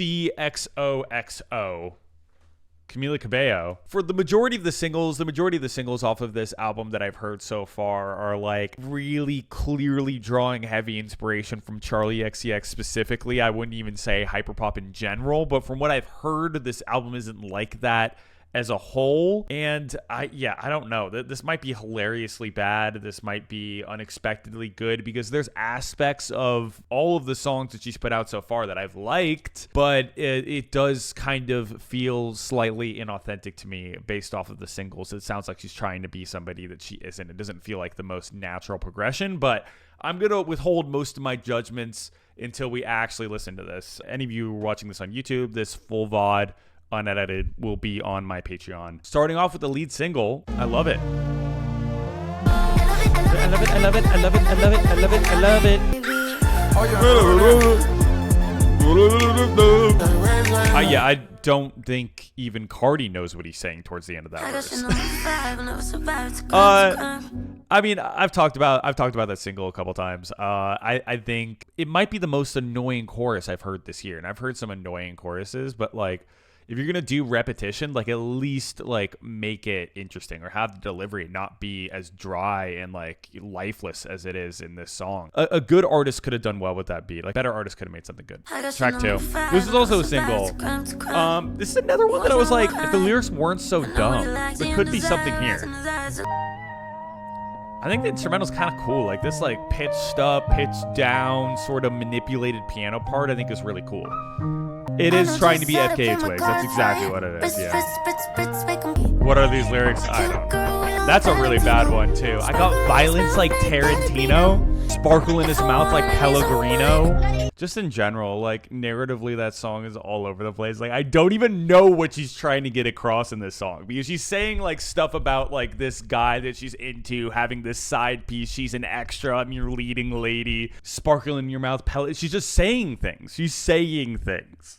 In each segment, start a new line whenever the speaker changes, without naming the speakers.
CXOXO. Camila Cabello. For the majority of the singles off of this album that I've heard so far are like really clearly drawing heavy inspiration from Charlie XCX specifically. I wouldn't even say hyperpop in general, but from what I've heard, this album isn't like that as a whole. And I don't know. This might be hilariously bad. This might be unexpectedly good, because there's aspects of all of the songs that she's put out so far that I've liked, but it does kind of feel slightly inauthentic to me based off of the singles. It sounds like she's trying to be somebody that she isn't. It doesn't feel like the most natural progression, but I'm going to withhold most of my judgments until we actually listen to this. Any of you watching this on YouTube, this full VOD unedited will be on my Patreon. Starting off with the lead single, I love it. I love it, I love it, I love it, I love it, I love it, I love it. Yeah, I don't think even Cardi knows what he's saying towards the end of that verse. I mean, I've talked about that single a couple times. I think it might be the most annoying chorus I've heard this year, and I've heard some annoying choruses, but like, if you're gonna do repetition, like at least like make it interesting, or have the delivery not be as dry and like lifeless as it is in this song. A good artist could have done well with that beat. Like, better artist could have made something good. Track 2. This is also a single. This is another one that I was like, if the lyrics weren't so dumb, there could be something here. I think the instrumental's kind of cool. Like this like pitched up, pitched down, sort of manipulated piano part, I think is really cool. It is trying to be FKA Twigs. That's exactly what it is, yeah. What are these lyrics? I don't know. That's a really bad one, too. I got violence like Tarantino, sparkle in his mouth like Pellegrino. Just in general, like narratively, that song is all over the place. Like, I don't even know what she's trying to get across in this song, because she's saying like stuff about like this guy that she's into, having this side piece. She's an extra. I'm your leading lady. Sparkle in your mouth. She's just saying things. She's saying things.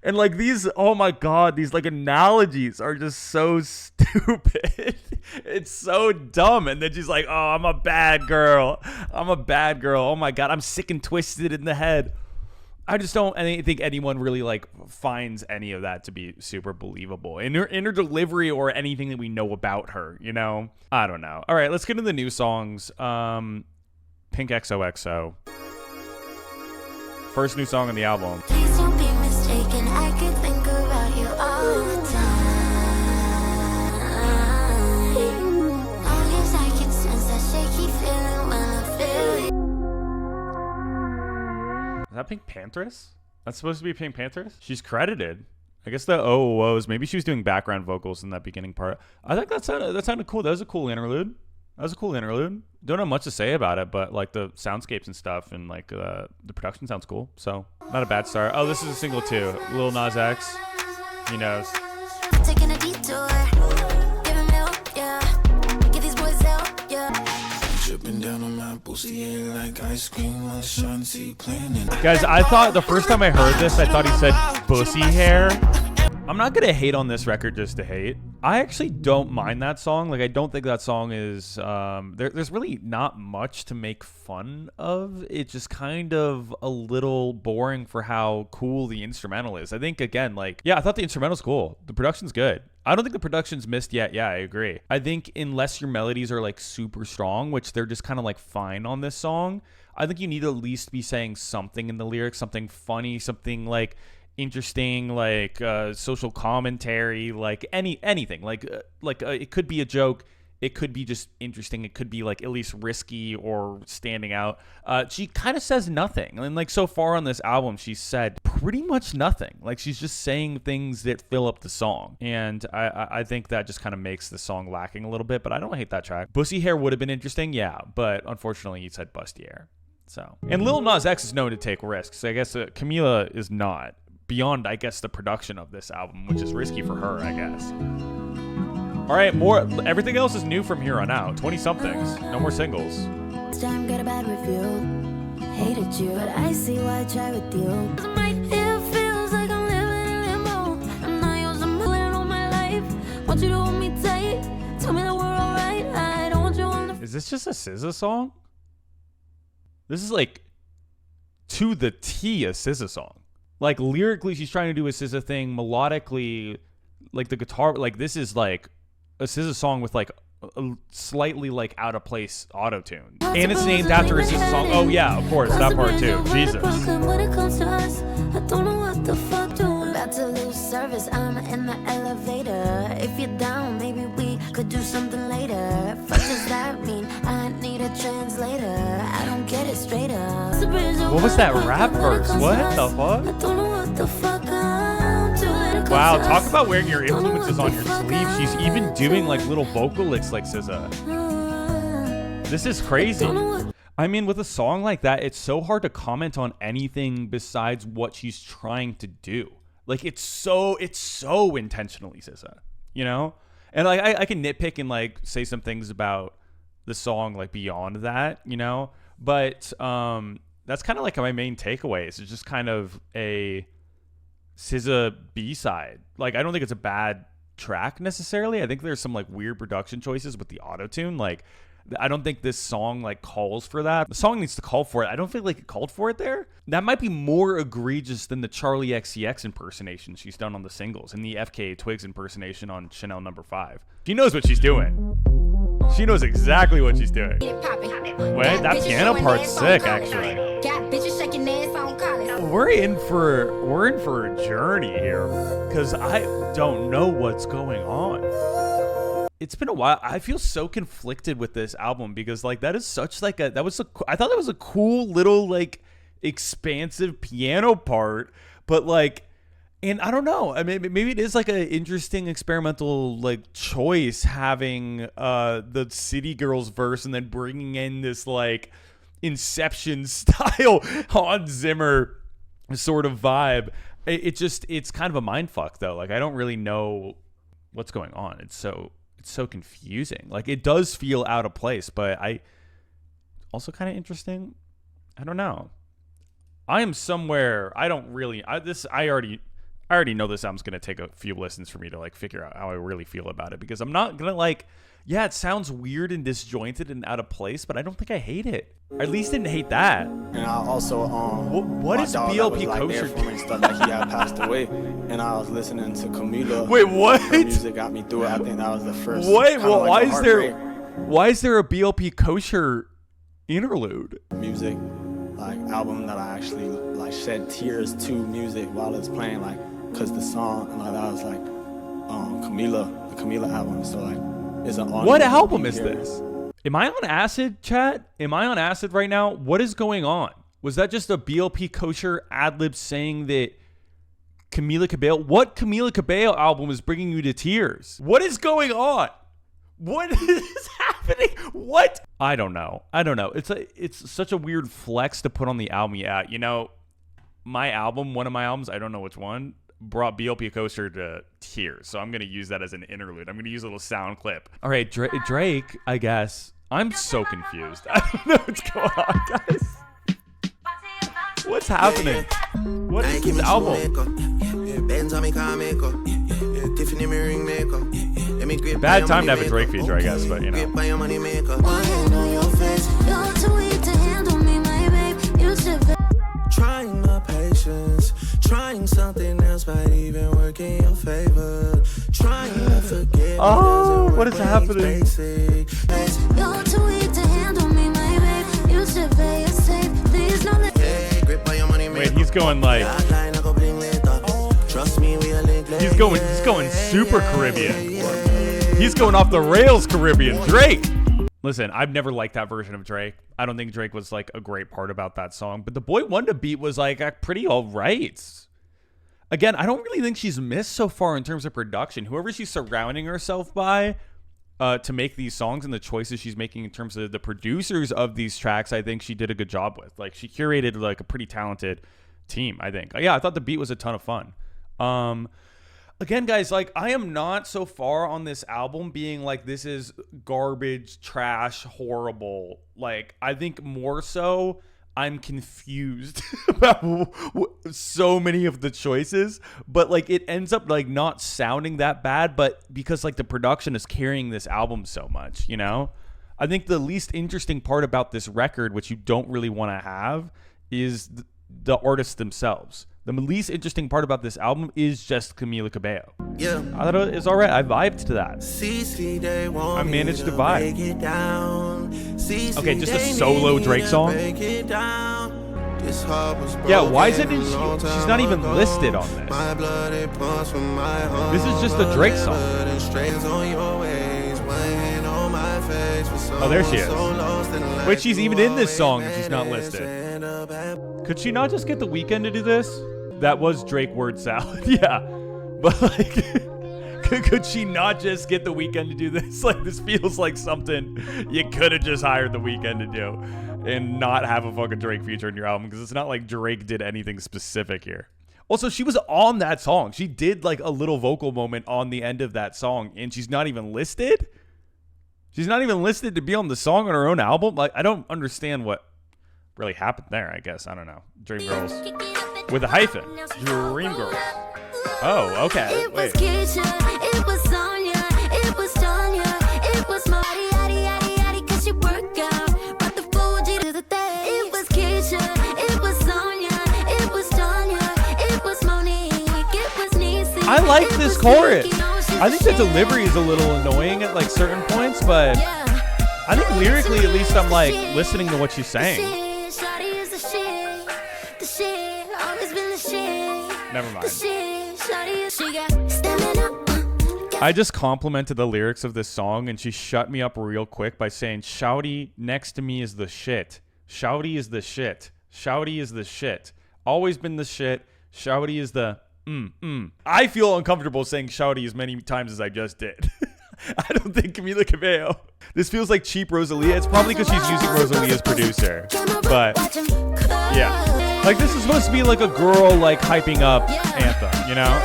And like these, oh my God, these like analogies are just so stupid. It's so dumb. And then she's like, oh, I'm a bad girl. I'm a bad girl. Oh my God, I'm sick and twisted in the head. I just don't think anyone really like finds any of that to be super believable in her delivery or anything that we know about her, you know? I don't know. All right, let's get into the new songs. Pink XOXO. First new song on the album.
Please don't be mistaken, I could think about you all the time. Long as I can sense that shaky feeling when I feel you.
Is that Pink Panthers? That's supposed to be Pink Panthers? She's credited. I guess the OOOs, maybe she was doing background vocals in that beginning part. I think that sounded cool. That was a cool interlude. Don't know much to say about it, but like the soundscapes and stuff, and like the production sounds cool. So not a bad start. Oh, this is a single too. Lil Nas X. He knows.
Taking a detour. Give him milk, yeah. Get these boys out, yeah. Dripping down on my pussy like ice cream on Shanti playing.
Guys, I thought the first time I heard this, I thought he said pussy hair. I'm not gonna hate on this record just to hate. I actually don't mind that song. Like, I don't think that song is there's really not much to make fun of. It's just kind of a little boring for how cool the instrumental is. I think, again, like, yeah, I thought the instrumental's cool. The production's good. I don't think the production's missed yet. Yeah, I agree. I think unless your melodies are like super strong, which they're just kind of like fine on this song, I think you need to at least be saying something in the lyrics, something funny, something like interesting, like social commentary, like anything, like it could be a joke, it could be just interesting, it could be like at least risky or standing out. She kind of says nothing, and like so far on this album she's said pretty much nothing. Like, she's just saying things that fill up the song, and I think that just kind of makes the song lacking a little bit. But I don't hate that track. Bussy hair would have been interesting, yeah, but unfortunately you said busty hair. So, and Lil Nas X is known to take risks. I guess Camila is not. Beyond, I guess, the production of this album, which is risky for her, I guess. All right, everything else is new from here on out. 20-somethings, no more singles.
Time got a bad review. Hated you, but I see why I try with you. It feels like I'm living in limbo. I'm not yours, I'm living all my life. Want you to hold me tight. Tell me that we're alright. I don't want you on the.
Is this just a SZA song? This is like to the T a SZA song. Like lyrically, she's trying to do a SZA thing. Melodically, like the guitar, like this is like a SZA song with like a slightly like out of place auto tune, and it's named after a SZA song. Oh yeah, of course, that part too. Jesus.
When it comes to us, I don't know what the fuck to. About to lose service, I'm in the elevator. If you're down, maybe we could do something later. What does that mean? I need a translator. I don't get it straight up.
What was that rap verse? What the fuck?
I don't know what the fuck I'm doing.
Wow, talk about wearing your influences on your sleeve. She's even doing like little vocal licks like SZA. This is crazy. I mean, with a song like that, it's so hard to comment on anything besides what she's trying to do. Like it's so intentionally SZA, you know? And like I can nitpick and like say some things about the song like beyond that, you know? But that's kind of like my main takeaway. It's just kind of a SZA B-side. Like I don't think it's a bad track necessarily. I think there's some like weird production choices with the auto-tune. Like I don't think this song like calls for that. The song needs to call for it. I don't feel like it called for it there. That might be more egregious than the Charlie XCX impersonation she's done on the singles and the FKA Twigs impersonation on Chanel No. 5. She knows what she's doing. She knows exactly what she's doing. Wait, that piano part's sick, actually. We're in for a journey here, because I don't know what's going on. It's been a while. I feel so conflicted with this album because like that is such like I thought that was a cool little like expansive piano part, but like, and I don't know. I mean, maybe it is like an interesting experimental like choice having the City Girls verse and then bringing in this like Inception style Hans Zimmer sort of vibe. It's kind of a mind fuck though. Like I don't really know what's going on. It's so confusing. Like it does feel out of place, but I also kind of interesting. I don't know. I am somewhere. I don't really. I already know this album's gonna take a few listens for me to like figure out how I really feel about it, because I'm not gonna like. Yeah, it sounds weird and disjointed and out of place, but I don't think I hate it. Or at least didn't hate that.
And I also
what is BLP Kosher
doing? Stuff like he had passed away, and I was listening to Camila.
Wait, what?
Her music got me through it. I think that was the first.
Wait, well,
like
why is there a BLP Kosher interlude?
Music, like album that I actually like shed tears to music while it's playing, like, cause the song and like that was like the Camila album. So like.
What album is this? Am I on acid, chat? Am I on acid right now? What is going on? Was that just a BLP Kosher ad-lib saying that Camila Cabello... What Camila Cabello album is bringing you to tears? What is going on? What is happening? What? I don't know. It's such a weird flex to put on the album. Yeah, you know, one of my albums, I don't know which one, brought BLP Kosher to tears, so I'm gonna use that as an interlude. I'm gonna use a little sound clip. All right, Drake, I guess. I'm so confused. I don't know what's going on, guys. What's happening? What is this album? Bad time to have a Drake feature, I guess, but you know.
Trying my patience, trying something else might even work in your favor. Trying to forget.
Oh, what is happening?
You're too weak to handle me, my babe. You should play it safe. Please know that.
Wait, he's going like. He's going super Caribbean. He's going off the rails Caribbean. Drake. Listen, I've never liked that version of Drake. I don't think Drake was like a great part about that song, but the Boy Wonder beat was like pretty all right. Again, I don't really think she's missed so far in terms of production. Whoever she's surrounding herself by to make these songs and the choices she's making in terms of the producers of these tracks, I think she did a good job with. Like she curated like a pretty talented team, I think. Yeah, I thought the beat was a ton of fun. Again, guys, like I am not so far on this album being like this is garbage, trash, horrible. Like I think more so I'm confused about so many of the choices, but like it ends up like not sounding that bad, but because like the production is carrying this album so much, you know? I think the least interesting part about this record, which you don't really want to have, is the artists themselves. The least interesting part about this album is just Camila Cabello.
Yeah.
I thought it was alright. I vibed to that. I managed to vibe. Okay, just a solo Drake song. Yeah, why is it in she's not even listed on this? This is just a Drake song. Oh, there she is. Wait, she's even in this song and she's not listed. Could she not just get The Weeknd to do this? That was Drake word salad. Yeah. But like, could she not just get The Weeknd to do this? Like, this feels like something you could have just hired The Weeknd to do and not have a fucking Drake feature in your album, because it's not like Drake did anything specific here. Also, she was on that song. She did like a little vocal moment on the end of that song, and she's not even listed? She's not even listed to be on the song on her own album? Like, I don't understand what really happened there, I guess. I don't know. Dream Girls. With a hyphen. Dream Girls. Oh, okay. Wait.
It was Sonya, it was Tanya, it was Marty, yaddy, yaddy, yaddy, cause you work out. Brought the Fuji to the day. It was Keisha, it was Sonya, it was Tanya, it was Monique, it was Niecy.
I like this chorus. I think the delivery is a little annoying at like certain points, but I think lyrically at least I'm like listening to what she's saying. Never mind. I just complimented the lyrics of this song and she shut me up real quick by saying, Shouty next to me is the shit. Shouty is the shit. Shouty is the shit. Always been the shit. Shouty is the I feel uncomfortable saying Shouty as many times as I just did. I don't think Camila Cabello. This feels like cheap Rosalia. It's probably because she's using Rosalia's producer. But yeah. Like, this is supposed to be like a girl like hyping up anthem, you know?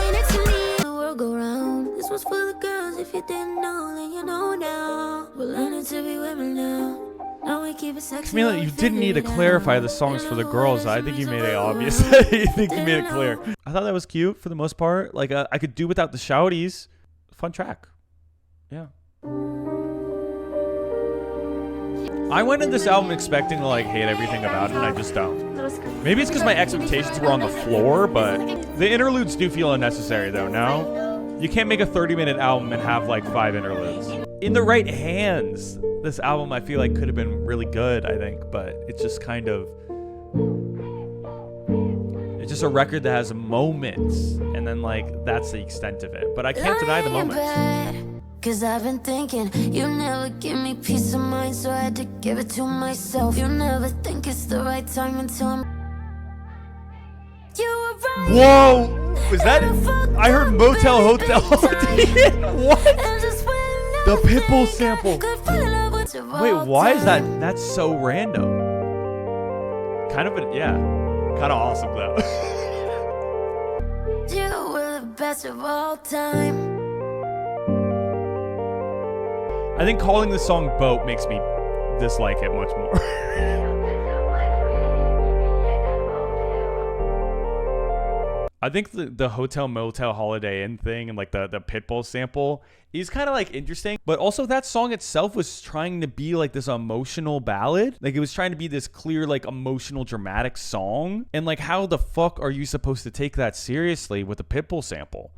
This was for the girls. If you didn't know, then you know now. We're learning to be women now. Now we keep it sexy.
Camila, you didn't need to clarify the songs for the girls. I think you made it obvious. I think you made it clear. I thought that was cute for the most part. Like, I could do without the shouties. Fun track. Yeah. I went in this album expecting to like hate everything about it, and I just don't. Maybe it's because my expectations were on the floor, but the interludes do feel unnecessary though, no? You can't make a 30-minute album and have like 5 interludes. In the right hands, this album I feel like could have been really good, I think, but it's just kind of... It's just a record that has moments, and then like, that's the extent of it. But I can't deny the moments.
Cause I've been thinking, you never give me peace of mind, so I had to give it to myself. You never think it's the right time until I'm... You were right.
Whoa! Was that... I heard Motel Hotel. What? The Pitbull sample. Wait, why is that? That's so random. Kind of a... Yeah. Kind of awesome, though.
You were the best of all time.
I think calling the song Boat makes me dislike it much more. I think the Hotel Motel Holiday Inn thing and like the Pitbull sample is kind of like interesting, but also that song itself was trying to be like this emotional ballad. Like it was trying to be this clear, like emotional, dramatic song. And like, how the fuck are you supposed to take that seriously with a Pitbull sample?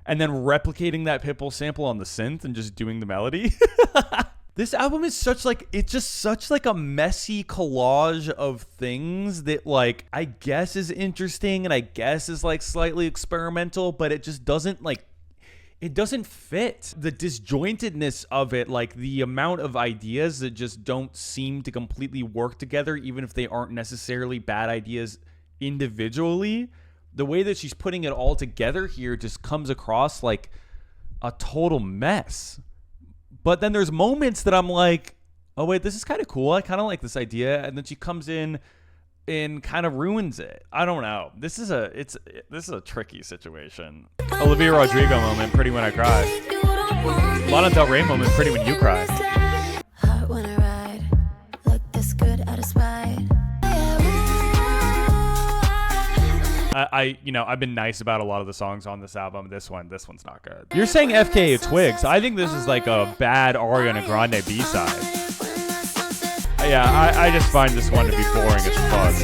And then replicating that Pitbull sample on the synth and just doing the melody. This album is such like, it's just such like a messy collage of things that like, I guess is interesting and I guess is like slightly experimental, but it just doesn't like, it doesn't fit. The disjointedness of it, like the amount of ideas that just don't seem to completely work together, even if they aren't necessarily bad ideas individually. The way that she's putting it all together here just comes across like a total mess. But then there's moments that I'm like, oh wait, this is kind of cool. I kind of like this idea. And then she comes in and kind of ruins it. I don't know. This is a tricky situation. Olivia Rodrigo moment, Pretty When I Cry. Lana Del Rey moment, Pretty When You Cry.
Hard when I ride, look this good out of spite.
I've been nice about a lot of the songs on this album. This one's not good. You're saying FKA Twigs. I think this is like a bad Ariana Grande B-side. I just find this one to be boring as fuck.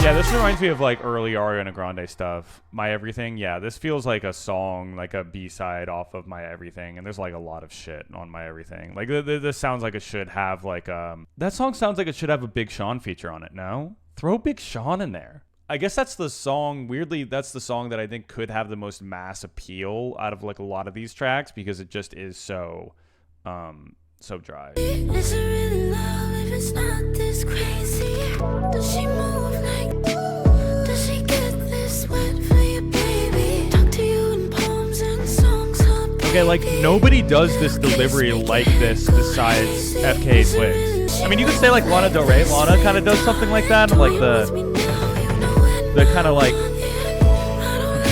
Yeah, this reminds me of like early Ariana Grande stuff. My Everything. Yeah, this feels like a song, like a B-side off of My Everything, and there's like a lot of shit on My Everything. Like this sounds like it should have like that song sounds like it should have a Big Sean feature on it. No, throw Big Sean in there. I guess that's the song. Weirdly, that's the song that I think could have the most mass appeal out of like a lot of these tracks because it just is so dry.
Is it really love if it's not this crazy? Does she move like? Does she get this wet for you, baby? Talk to you in poems and songs.
Okay, like nobody does this delivery like this besides FK Twigs. I mean, you could say like Lana Del Rey. Lana kind of does something like that, like the kind of like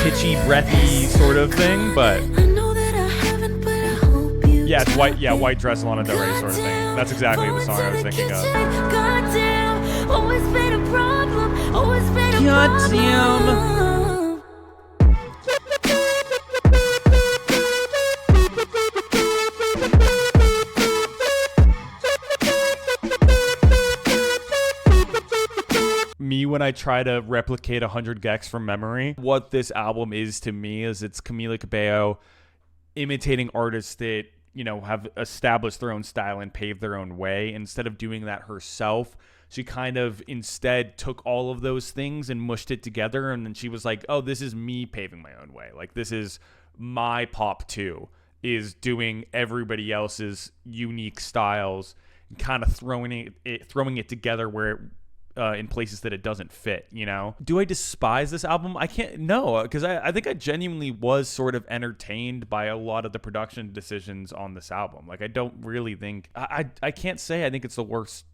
pitchy, breathy sort of thing, but yeah, it's white. Yeah, white dress Lana Del Rey sort of thing. That's exactly the song I was thinking of.
Goddamn, always been a problem. Always been a problem.
Me when I try to replicate 100 gecs from memory. What this album is to me is it's Camila Cabello imitating artists that, you know, have established their own style and paved their own way. Instead of doing that herself, she kind of instead took all of those things and mushed it together. And then she was like, oh, this is me paving my own way. Like, this is my pop too, is doing everybody else's unique styles and kind of throwing it together where in places that it doesn't fit, you know? Do I despise this album? I can't, no, because I think I genuinely was sort of entertained by a lot of the production decisions on this album. Like, I don't really think, I can't say I think it's the worst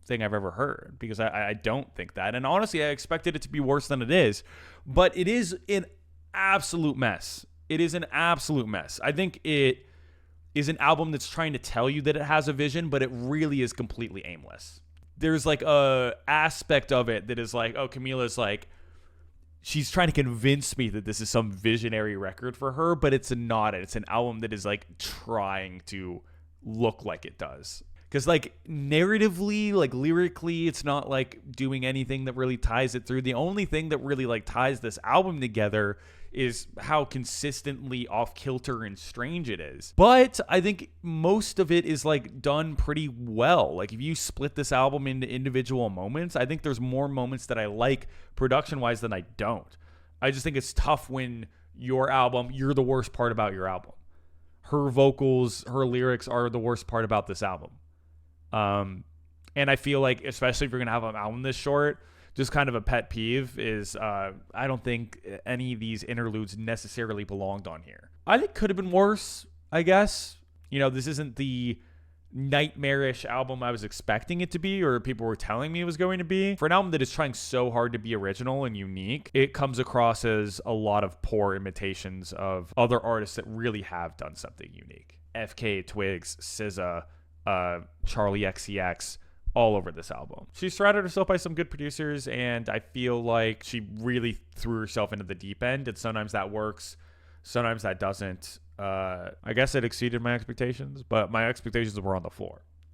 thing I've ever heard, because I don't think that. And honestly, I expected it to be worse than it is, but it is an absolute mess. It is an absolute mess. I think it is an album that's trying to tell you that it has a vision, but it really is completely aimless. There's like a aspect of it that is like, oh, Camila's like, she's trying to convince me that this is some visionary record for her, but it's not. It's an album that is like trying to look like it does. Because like narratively, like lyrically, it's not like doing anything that really ties it through. The only thing that really like ties this album together is how consistently off kilter and strange it is. But I think most of it is like done pretty well. Like if you split this album into individual moments, I think there's more moments that I like production wise than I don't. I just think it's tough when your album, you're the worst part about your album. Her vocals, her lyrics are the worst part about this album. And I feel like, especially if you're going to have an album this short, just kind of a pet peeve is I don't think any of these interludes necessarily belonged on here. I think could have been worse, I guess. You know, this isn't the nightmarish album I was expecting it to be, or people were telling me it was going to be. For an album that is trying so hard to be original and unique, it comes across as a lot of poor imitations of other artists that really have done something unique. FK Twigs, SZA, Charlie XCX, all over this album. She surrounded herself by some good producers, and I feel like she really threw herself into the deep end, and sometimes that works, sometimes that doesn't. I guess it exceeded my expectations, but my expectations were on the floor.